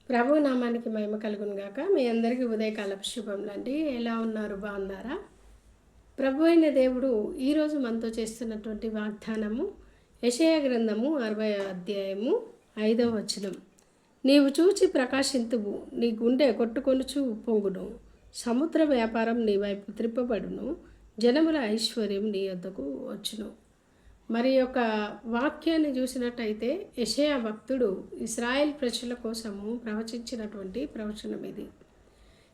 ప్రభు నామానికి మహిమ కలుగును గాక. మీ అందరికీ ఉదయకాలపు శుభములండి. ఎలా ఉన్నారు? బాగున్నారా? ప్రభు అయిన దేవుడు ఈరోజు మనతో చేస్తున్నటువంటి వాగ్దానము యెషయా గ్రంథము 60వ అధ్యాయము 5వ వచనం. నీవు చూచి ప్రకాశింతువు, నీ గుండె కొట్టుకొనుచు పొంగును, సముద్ర వ్యాపారం నీ వైపు త్రిప్పబడును, జనముల ఐశ్వర్యం నీ వద్దకు వచ్చును. మరి యొక్క వాక్యాన్ని చూసినట్టయితే యెషయా భక్తుడు ఇశ్రాయేల్ ప్రజల కోసము ప్రవచించినటువంటి ప్రవచనం ఇది.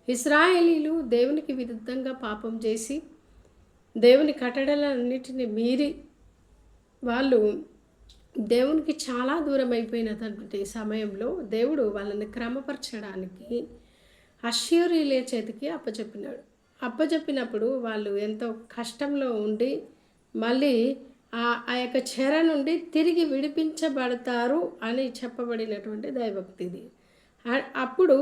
ఇశ్రాయేలీలు దేవునికి విరుద్ధంగా పాపం చేసి దేవుని కట్టడలన్నిటిని మీరి వాళ్ళు దేవునికి చాలా దూరం అయిపోయినటువంటి సమయంలో దేవుడు వాళ్ళని క్రమపరచడానికి అష్షూరీయుల చేతికి అప్పచెప్పినప్పుడు వాళ్ళు ఎంతో కష్టంలో ఉండి మళ్ళీ ఆ యొక్క చెర నుండి తిరిగి విడిపించబడతారు అని చెప్పబడినటువంటి దైవభక్తిది. అప్పుడు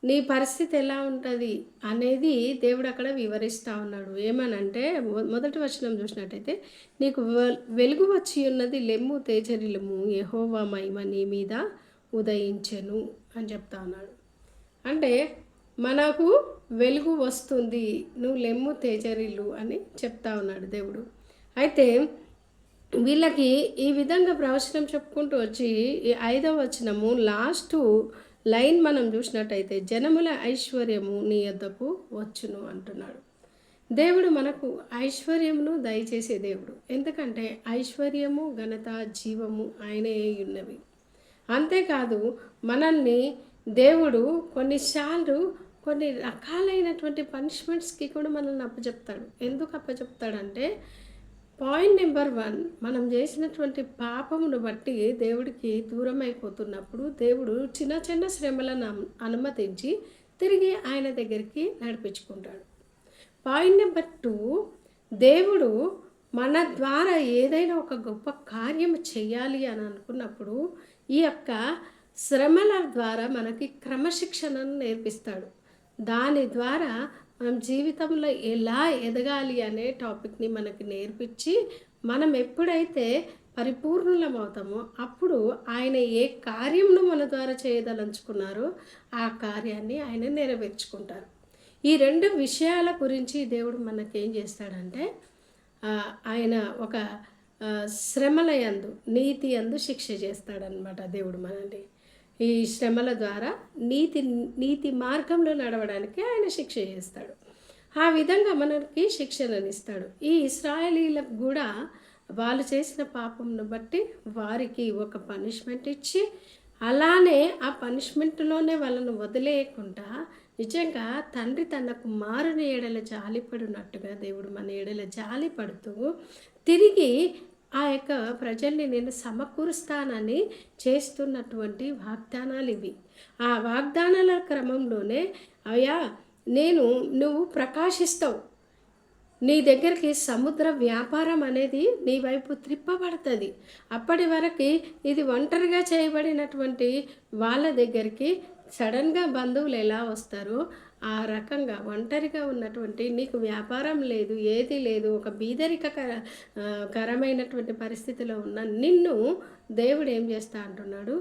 నీ పరిస్థితి ఎలా ఉంటుంది అనేది దేవుడు అక్కడ వివరిస్తూ ఉన్నాడు. ఏమనంటే మొదటి వచనం చూసినట్టయితే, నీకు వెలుగు వచ్చి ఉన్నది, లెమ్ము తేజరిల్లుము, యెహోవా మహిమ నీ మీద ఉదయించెను అని చెప్తా ఉన్నాడు. అంటే మనకు వెలుగు వస్తుంది, నువ్వు లెమ్ము తేజరిల్లు అని చెప్తా ఉన్నాడు దేవుడు. అయితే వీళ్ళకి ఈ విధంగా ప్రవచనం చెప్పుకుంటూ వచ్చి ఈ 5వ వచనము లాస్టు లైన్ మనం చూసినట్టయితే, జనముల ఐశ్వర్యము నీ యొద్దకు వచ్చును అంటున్నాడు. దేవుడు మనకు ఐశ్వర్యమును దయచేసే దేవుడు. ఎందుకంటే ఐశ్వర్యము, ఘనత, జీవము ఆయనే ఉన్నవి. అంతేకాదు మనల్ని దేవుడు కొన్నిసార్లు కొన్ని రకాలైనటువంటి పనిష్మెంట్స్కి కూడా మనల్ని అప్పచెప్తాడు. ఎందుకు అప్పచెప్తాడంటే, పాయింట్ నెంబర్ 1, మనం చేసినటువంటి పాపమును బట్టి దేవుడికి దూరం అయిపోతున్నప్పుడు దేవుడు చిన్న చిన్న శ్రమలను అనుమతించి తిరిగి ఆయన దగ్గరికి నడిపించుకుంటాడు. పాయింట్ నెంబర్ 2, దేవుడు మన ద్వారా ఏదైనా ఒక గొప్ప కార్యం చేయాలి అని అనుకున్నప్పుడు ఈ యొక్క శ్రమల ద్వారా మనకి క్రమశిక్షణను నేర్పిస్తాడు. దాని ద్వారా మనం జీవితంలో ఎలా ఎదగాలి అనే టాపిక్ని మనకి నేర్పించి మనం ఎప్పుడైతే పరిపూర్ణులమవుతామో అప్పుడు ఆయన ఏ కార్యంను మన ద్వారా చేయదలంచుకున్నారో ఆ కార్యాన్ని ఆయన నెరవేర్చుకుంటారు. ఈ 2 విషయాల గురించి దేవుడు మనకేం చేస్తాడంటే, ఆయన ఒక శ్రమల యందు నీతి యందు శిక్ష చేస్తాడనమాట. దేవుడు మనల్ని ఈ శ్రమల ద్వారా నీతి మార్గంలో నడవడానికి ఆయన శిక్ష చేస్తాడు. ఆ విధంగా మనకి శిక్షణను ఇస్తాడు. ఈ ఇశ్రాయేలీలకు కూడా వాళ్ళు చేసిన పాపంను బట్టి వారికి ఒక పనిష్మెంట్ ఇచ్చి, అలానే ఆ పనిష్మెంట్లోనే వాళ్ళను వదిలేయకుండా నిజంగా తండ్రి తన కుమారుని ఎడల జాలిపడినట్టుగా దేవుడు మన ఎడల జాలిపడుతూ తిరిగి ఆ యొక్క ప్రజల్ని నేను సమకూరుస్తానని చేస్తున్నటువంటి వాగ్దానాలు ఇవి. ఆ వాగ్దానాల క్రమంలోనే, అయ్యా నువ్వు ప్రకాశిస్తావు, నీ దగ్గరికి సముద్ర వ్యాపారం అనేది నీ వైపు త్రిప్పబడుతుంది. అప్పటి వరకు ఇది ఒంటరిగా చేయబడినటువంటి వాళ్ళ దగ్గరికి సడన్గా బంధువులు ఎలా వస్తారో ఆ రకంగా ఒంటరిగా ఉన్నటువంటి, నీకు వ్యాపారం లేదు, ఏది లేదు, ఒక కరమైనటువంటి పరిస్థితిలో ఉన్న నిన్ను దేవుడు ఏం చేస్తా అంటున్నాడు,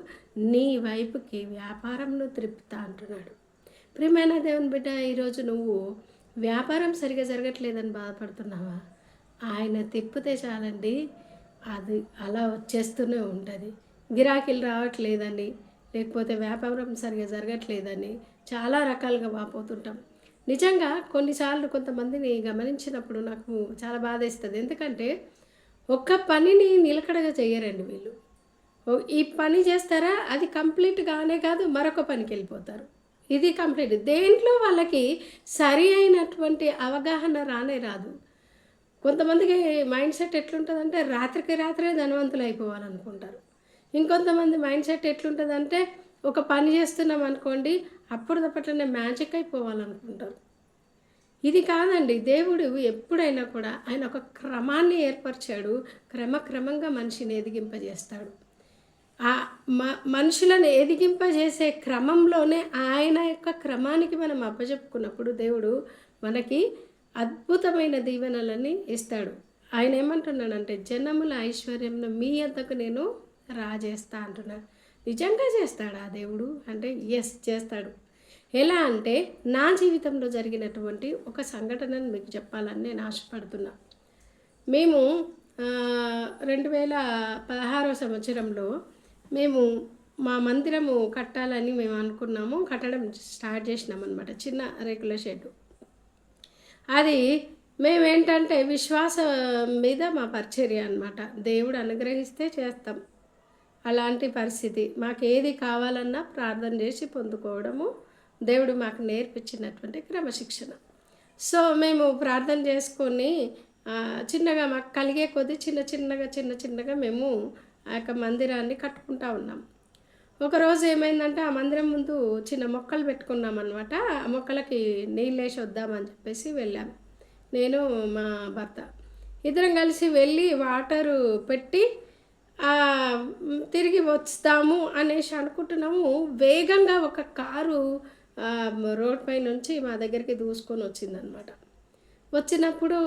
నీ వైపుకి వ్యాపారంను త్రిప్పుతా అంటున్నాడు. ప్రియమైన దేవుని బిడ్డ, ఈరోజు నువ్వు వ్యాపారం సరిగా జరగట్లేదని బాధపడుతున్నావా? ఆయన తిప్పితే చాలండి, అది అలా వచ్చేస్తూనే ఉంటుంది. గిరాకీలు రావట్లేదని, లేకపోతే వ్యాపారం సరిగా జరగట్లేదని చాలా రకాలుగా వాపోతుంటాం. నిజంగా కొన్నిసార్లు కొంతమందిని గమనించినప్పుడు నాకు చాలా బాధేస్తుంది. ఎందుకంటే ఒక్క పనిని నిలకడగా చేయరండి వీళ్ళు. ఈ పని చేస్తారా, అది కంప్లీట్ కానే కాదు, మరొక పనికి వెళ్ళిపోతారు. ఇది కంప్లీట్. దేంట్లో వాళ్ళకి సరి అయినటువంటి అవగాహన రాదు. కొంతమందికి మైండ్ సెట్ ఎట్లుంటుందంటే రాత్రికి రాత్రే ధనవంతులు అయిపోవాలనుకుంటారు. ఇంకొంతమంది మైండ్ సెట్ ఎట్లుంటుందంటే ఒక పని చేస్తున్నాం అనుకోండి, అప్పటిదప్పట్లోనే మ్యాజిక్ అయిపోవాలనుకుంటారు. ఇది కాదండి. దేవుడు ఎప్పుడైనా కూడా ఆయన ఒక క్రమాన్ని ఏర్పరిచాడు. క్రమంగా మనిషిని ఎదిగింపజేస్తాడు. ఆ మనుషులను ఎదిగింపజేసే క్రమంలోనే ఆయన యొక్క క్రమానికి మనం అప్పచెప్పుకున్నప్పుడు దేవుడు మనకి అద్భుతమైన దీవెనలని ఇస్తాడు. ఆయన ఏమంటున్నాడంటే, జనముల ఐశ్వర్యంను మీ యొద్దకు నేను రాజేస్తా అంటున్నాడు. నిజంగా చేస్తాడా దేవుడు అంటే ఎస్ చేస్తాడు. ఎలా అంటే నా జీవితంలో జరిగినటువంటి ఒక సంఘటనను మీకు చెప్పాలని నేను ఆశపడుతున్నా. మేము 2016 సంవత్సరంలో మేము మా మందిరము కట్టాలని మేము అనుకున్నాము. కట్టడం స్టార్ట్ చేసినామన్నమాట. చిన్న రేకుల షెడ్డు. అది మేమేంటంటే విశ్వాసం మీద మా పరిచర్య అనమాట. దేవుడు అనుగ్రహిస్తే చేస్తాం. అలాంటి పరిస్థితి. మాకేది కావాలన్నా ప్రార్థన చేసి పొందుకోవడము దేవుడు మాకు నేర్పించినటువంటి క్రమశిక్షణ. సో మేము ప్రార్థన చేసుకొని చిన్నగా మాకు కలిగే కొద్దీ చిన్న చిన్నగా మేము ఆ యొక్క మందిరాన్ని కట్టుకుంటా ఉన్నాం. ఒకరోజు ఏమైందంటే ఆ మందిరం ముందు చిన్న మొక్కలు పెట్టుకున్నాం అనమాట. ఆ మొక్కలకి నీళ్ళు వేసి వద్దామని చెప్పేసి వెళ్ళాం. నేను మా భర్త ఇద్దరం కలిసి వెళ్ళి వాటరు పెట్టి తిరిగి వస్తాము అనేసి అనుకుంటున్నాము. వేగంగా ఒక కారు రోడ్ పై నుంచి మా దగ్గరికి దూసుకొని వచ్చిందనమాట. వచ్చినప్పుడు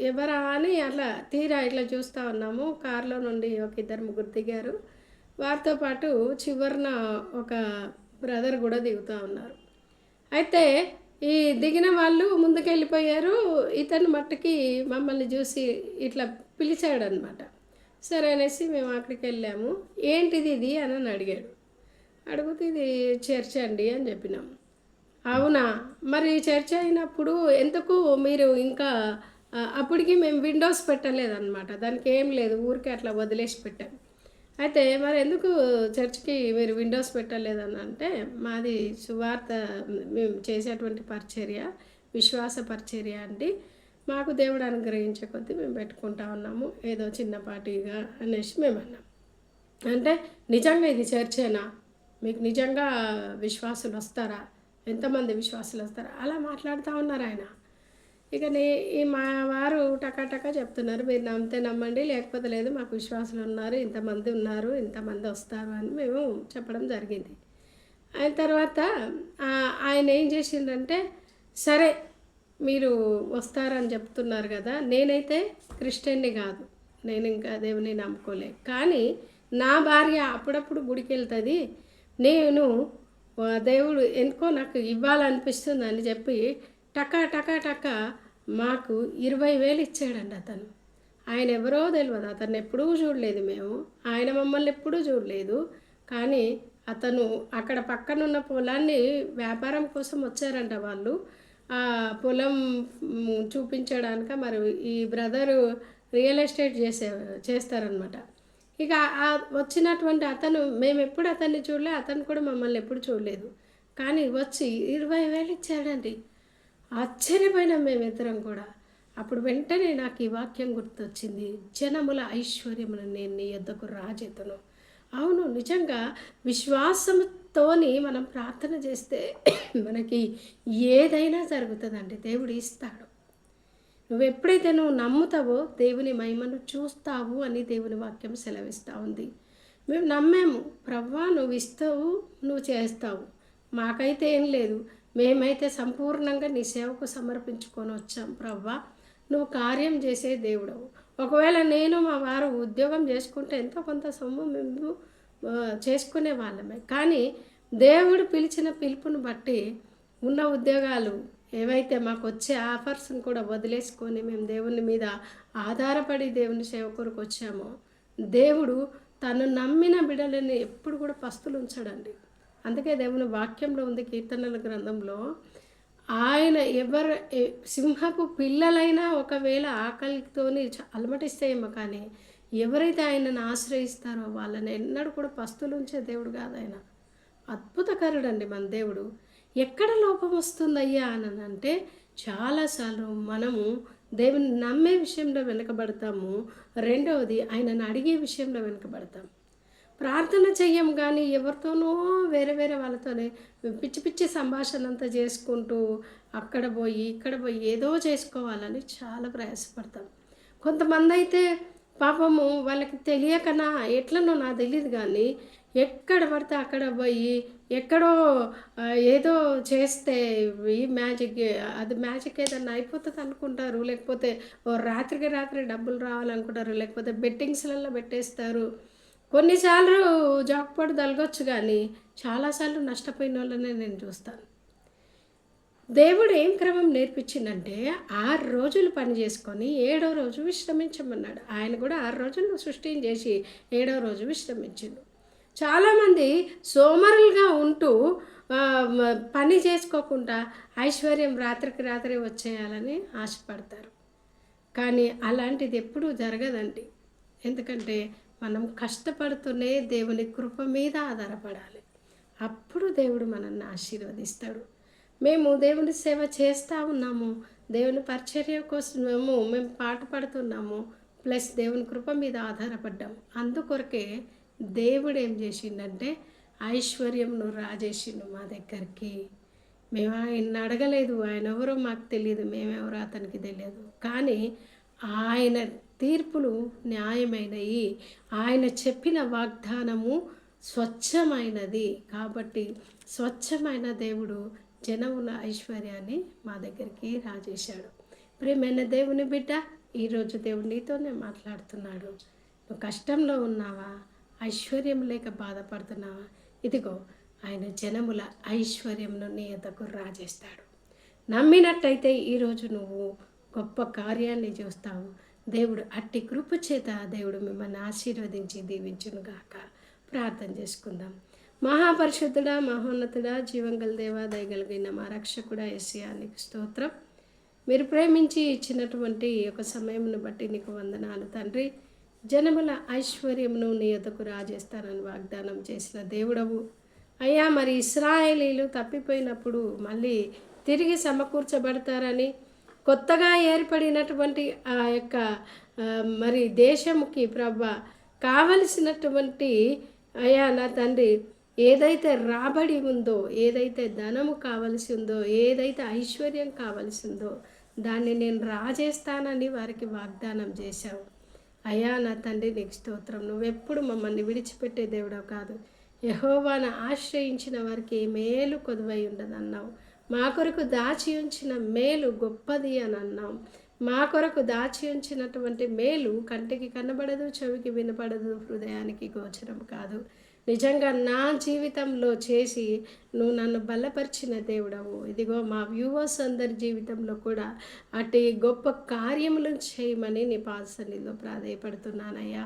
ఎవరా అని అట్లా తీరా ఇట్లా చూస్తూ ఉన్నాము. కారులో నుండి ఒక ఇద్దరు ముగ్గురు దిగారు. వారితో పాటు చివరన ఒక బ్రదర్ కూడా దిగుతూ ఉన్నారు. అయితే ఈ దిగిన వాళ్ళు ముందుకెళ్ళిపోయారు. ఇతను మట్టుకి మమ్మల్ని చూసి ఇట్లా పిలిచాడనమాట. సరే అనేసి మేము అక్కడికి వెళ్ళాము. ఏంటిది ఇది అని అడిగాడు. అడిగితే ఇది చర్చ్ అండి అని చెప్పినాం. అవునా, మరి చర్చ్ అయినప్పుడు ఎందుకు మీరు ఇంకా అప్పటికి మేము విండోస్ పెట్టలేదన్నమాట. దానికి ఏం లేదు, ఊరికే అట్లా వదిలేసి పెట్టాం. అయితే మరి ఎందుకు చర్చ్కి మీరు విండోస్ పెట్టలేదని అంటే, మాది సువార్త మేము చేసేటువంటి పరిచర్య విశ్వాస పరిచర్య అండి. మాకు దేవుడు అనుగ్రహించే కొద్దీ మేము పెట్టుకుంటా ఉన్నాము, ఏదో చిన్నపాటిగా అనేసి మేము అన్నాం. అంటే నిజంగా ఇది చర్చేనా, మీకు నిజంగా విశ్వాసులు వస్తారా, ఎంతమంది విశ్వాసులు వస్తారా అలా మాట్లాడుతూ ఉన్నారు ఆయన. ఇక మా వారు టకా చెప్తున్నారు, మీరు నమ్మితే నమ్మండి లేకపోతే లేదు, మాకు విశ్వాసులు ఉన్నారు, ఇంతమంది ఉన్నారు, ఇంతమంది వస్తారు అని మేము చెప్పడం జరిగింది. అయిన తర్వాత ఆయన ఏం చేసిందంటే, సరే మీరు వస్తారని చెప్తున్నారు కదా, నేనైతే క్రిస్టియన్ని కాదు, నేను ఇంకా దేవుని నమ్ముకోలే, కానీ నా భార్య అప్పుడప్పుడు గుడికి వెళ్తుంది, నేను దేవుడు ఎందుకో నాకు ఇవ్వాలనిపిస్తుంది అని చెప్పి టకా మాకు 20,000 ఇచ్చాడండి అతను. ఆయన ఎవరో తెలియదు, అతను ఎప్పుడూ చూడలేదు మేము, ఆయన మమ్మల్ని ఎప్పుడూ చూడలేదు. కానీ అతను అక్కడ పక్కనున్న పొలాన్ని వ్యాపారం కోసం వచ్చారంట వాళ్ళు. ఆ పొలం చూపించడానిక మరి ఈ బ్రదరు రియల్ ఎస్టేట్ చేస్తారనమాట. ఇక వచ్చినటువంటి అతను, మేము ఎప్పుడు అతన్ని చూడలే, అతను కూడా మమ్మల్ని ఎప్పుడు చూడలేదు, కానీ వచ్చి 20,000 ఇచ్చాడండి. ఆశ్చర్యపోయినాం మేమిద్దరం కూడా. అప్పుడు వెంటనే నాకు ఈ వాక్యం గుర్తొచ్చింది, జనముల ఐశ్వర్యమును నేను నీ యొద్దకు రాజెత్తును. అవును, నిజంగా విశ్వాసంతోని మనం ప్రార్థన చేస్తే మనకి ఏదైనా జరుగుతుందండి, దేవుడు ఇస్తాడు. నువ్వు ఎప్పుడైతే నమ్ముతావో దేవుని మహిమను చూస్తావు అని దేవుని వాక్యం సెలవిస్తూ ఉంది. మేము నమ్మాము, ప్రవ్వా నువ్వు ఇస్తావు, నువ్వు చేస్తావు, మాకైతే ఏం లేదు, మేమైతే సంపూర్ణంగా నీ సేవకు సమర్పించుకొని వచ్చాం ప్రవ్వా, నువ్వు కార్యం చేసే దేవుడవు. ఒకవేళ నేను మా వారు ఉద్యోగం చేసుకుంటే ఎంతో కొంత సొమ్ము మేము చేసుకునే వాళ్ళమే, కానీ దేవుడు పిలిచిన పిలుపుని బట్టి ఉన్న ఉద్యోగాలు ఏవైతే మాకు వచ్చే ఆఫర్స్ని కూడా వదిలేసుకొని మేము దేవుని మీద ఆధారపడి దేవుని సేవ కొరకు వచ్చామో, దేవుడు తను నమ్మిన బిడ్డలని ఎప్పుడు కూడా పస్తులు ఉంచాడండి. అందుకే దేవుని వాక్యంలో ఉంది, కీర్తనల గ్రంథంలో, ఆయన సింహపు పిల్లలైనా ఒకవేళ ఆకలితోని అలమటిస్తేమో, కానీ ఎవరైతే ఆయనను ఆశ్రయిస్తారో వాళ్ళని ఎన్నడూ కూడా పస్తులు ఉంచే దేవుడు కాదు ఆయన. అద్భుతకరుడండి మన దేవుడు. ఎక్కడ లోపం వస్తుందయ్యా అని అంటే, చాలాసార్లు మనము దేవుని నమ్మే విషయంలో వెనుకబడతాము, రెండవది ఆయనను అడిగే విషయంలో వెనుకబడతాం. ప్రార్థన చెయ్యం, కానీ ఎవరితోనో వేరే వాళ్ళతోనే పిచ్చి సంభాషణ అంతా చేసుకుంటూ అక్కడ పోయి ఇక్కడ పోయి ఏదో చేసుకోవాలని చాలా ప్రయాసపడతాం. కొంతమంది అయితే పాపము వాళ్ళకి తెలియకనా ఎట్లనో నాకు తెలియదు, కానీ ఎక్కడ పడితే అక్కడ పోయి ఎక్కడో ఏదో చేస్తే ఈ మ్యాజిక్, అది మ్యాజిక్ ఏదన్నా అయిపోతుంది అనుకుంటారు, లేకపోతే రాత్రికి రాత్రి డబ్బులు రావాలనుకుంటారు, లేకపోతే బెట్టింగ్స్లలో పెట్టేస్తారు. కొన్నిసార్లు జాక్పాటు తలగొచ్చు కానీ చాలాసార్లు నష్టపోయిన వాళ్ళనే నేను చూస్తాను. దేవుడు ఏం క్రమం నేర్పించిందంటే 6 రోజులు పని చేసుకొని 7వ రోజు విశ్రమించమన్నాడు. ఆయన కూడా 6 రోజులు సృష్టిని చేసి 7వ రోజు విశ్రమించిండు. చాలామంది సోమరులుగా ఉంటూ పని చేసుకోకుండా ఐశ్వర్యం రాత్రికి రాత్రి వచ్చేయాలని ఆశపడతారు. కానీ అలాంటిది ఎప్పుడూ జరగదండి. ఎందుకంటే మనం కష్టపడుతూనే దేవుని కృప మీద ఆధారపడాలి. అప్పుడు దేవుడు మనల్ని ఆశీర్వదిస్తాడు. మేము దేవుని సేవ చేస్తూ ఉన్నాము, దేవుని పరిచర్య కోసమేమో మేము పాట పడుతున్నాము, ప్లస్ దేవుని కృప మీద ఆధారపడ్డాము. అందుకొరకే దేవుడు ఏం చేసిండంటే ఐశ్వర్యంను రాజేసిండు మా దగ్గరికి. మేము ఆయన అడగలేదు, ఆయన ఎవరో మాకు తెలియదు, మేమెవరో అతనికి తెలియదు. కానీ ఆయన తీర్పులు న్యాయమైనవి, ఆయన చెప్పిన వాగ్దానము స్వచ్ఛమైనది. కాబట్టి స్వచ్ఛమైన దేవుడు జనముల ఐశ్వర్యాన్ని మా దగ్గరికి రాజేశాడు. ప్రియమైన దేవుని బిడ్డ, ఈరోజు దేవుడు నీతోనే మాట్లాడుతున్నాడు. నువ్వు కష్టంలో ఉన్నావా, ఐశ్వర్యం లేక బాధపడుతున్నావా? ఇదిగో ఆయన జనముల ఐశ్వర్యంను నీ ఎద్దకు రాజేస్తాడు. నమ్మినట్టయితే ఈరోజు నువ్వు గొప్ప కార్యాన్ని చూస్తావు. దేవుడు అట్టి కృప చేత దేవుడు మిమ్మల్ని ఆశీర్వదించి దీవించునుగాక. ప్రార్థన చేసుకుందాం. మహాపరిశుద్ధుడా, మహోన్నతుడా, జీవంగల దేవా, దయగలిగిన మా రక్షకుడా యేసయ్యా, నీకు స్తోత్రం. మీరు ప్రేమించి ఇచ్చినటువంటి ఒక సమయంను బట్టి నీకు వందనాలు తండ్రి. జనముల ఐశ్వర్యమును నీ యొద్దకు రాజేస్తానని వాగ్దానం చేసిన దేవుడవు అయ్యా. మరి ఇశ్రాయేలీలు తప్పిపోయినప్పుడు మళ్ళీ తిరిగి సమకూర్చబడతారని, కొత్తగా ఏర్పడినటువంటి ఆ యొక్క మరి దేశముకి ప్రభా కావలసినటువంటి అయ్యా నా తండ్రి ఏదైతే రాబడి ఉందో, ఏదైతే ధనము కావలసి ఉందో, ఏదైతే ఐశ్వర్యం కావలసి ఉందో దాన్ని నేను రాజేస్తానని వారికి వాగ్దానం చేశావు అయ్యా. నా తండ్రి నీకు స్తోత్రం. నువ్వెప్పుడు మమ్మల్ని విడిచిపెట్టే దేవుడవు కాదు. యెహోవాను ఆశ్రయించిన వారికి మేలు కొదువై ఉండదన్నావు. మా కొరకు దాచి ఉంచిన మేలు గొప్పది అని అన్నాం. మా కొరకు దాచి ఉంచినటువంటి మేలు కంటికి కనబడదు, చెవికి వినపడదు, హృదయానికి గోచరం కాదు. నిజంగా నా జీవితంలో చేసి నువ్వు నన్ను బలపరిచిన దేవుడవు. ఇదిగో మా వ్యూవర్స్ అందరి జీవితంలో కూడా అటు గొప్ప కార్యములను చేయమని నీ పాదసన్నిధిలో ప్రాధేయపడుతున్నానయ్యా.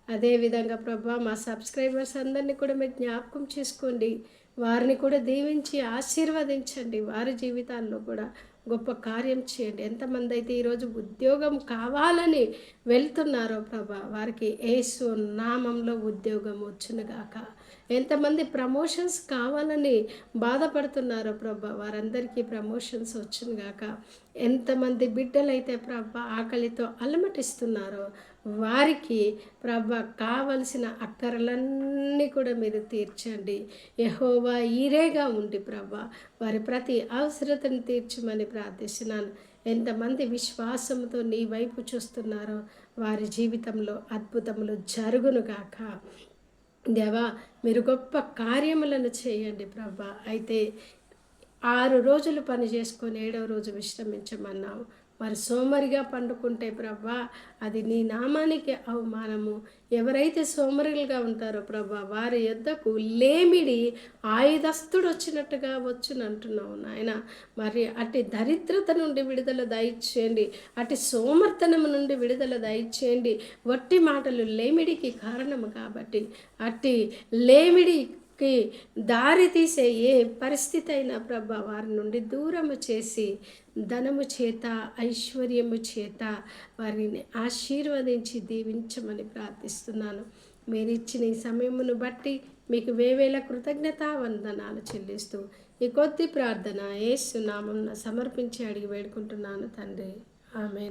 అదేవిధంగా ప్రభా మా సబ్స్క్రైబర్స్ అందరినీ కూడా మీరు జ్ఞాపకం చేసుకోండి, వారిని కూడా దీవించి ఆశీర్వదించండి, వారి జీవితాల్లో కూడా గొప్ప కార్యం చేయండి. ఎంతమంది అయితే ఈరోజు ఉద్యోగం కావాలని వెళ్తున్నారో ప్రభా, వారికి యేసు నామంలో ఉద్యోగం వచ్చునుగాక. ఎంతమంది ప్రమోషన్స్ కావాలని బాధపడుతున్నారో ప్రభా, వారందరికీ ప్రమోషన్స్ వచ్చునుగాక. ఎంతమంది బిడ్డలైతే ప్రభా ఆకలితో అలమటిస్తున్నారో వారికి ప్రభా కావలసిన అక్కరలన్నీ కూడా మీరు తీర్చండి. యెహోవా ఈరేగా ఉండి ప్రభా వారి ప్రతి అవసరతను తీర్చమని ప్రార్థిస్తున్నాను. ఎంతమంది విశ్వాసంతో నీ వైపు చూస్తున్నారో వారి జీవితంలో అద్భుతములు జరుగునుగాక. దేవా మీరు గొప్ప కార్యములను చేయండి ప్రభా. అయితే 6 రోజులు పని చేసుకొని 7వ రోజు విశ్రమించమన్నావు. మరి సోమరిగా పండుకుంటే ప్రభా అది నీ నామానికి అవమానము. ఎవరైతే సోమరులుగా ఉంటారో ప్రభా వారి యొద్దకు లేమిడి ఆయుధస్తుడు వచ్చినట్టుగా వచ్చునంటున్నావు నాయన. మరి అట్టి దరిద్రత నుండి విడుదల దయచేయండి, అట్టి సోమర్తనము నుండి విడుదల దయచేయండి. వట్టి మాటలు లేమిడికి కారణము కాబట్టి అట్టి లేమిడి దారి తీసే ఏ పరిస్థితి అయినా ప్రభా వారి నుండి దూరము చేసి ధనము చేత ఐశ్వర్యము చేత వారిని ఆశీర్వదించి దీవించమని ప్రార్థిస్తున్నాను. మీరు ఇచ్చిన ఈ సమయమును బట్టి మీకు వేవేల కృతజ్ఞతా వందనాలు చెల్లిస్తూ ఈ కొద్ది ప్రార్థన యేసు నామమున సమర్పించి అడిగి వేడుకుంటున్నాను తండ్రి. ఆమేన్.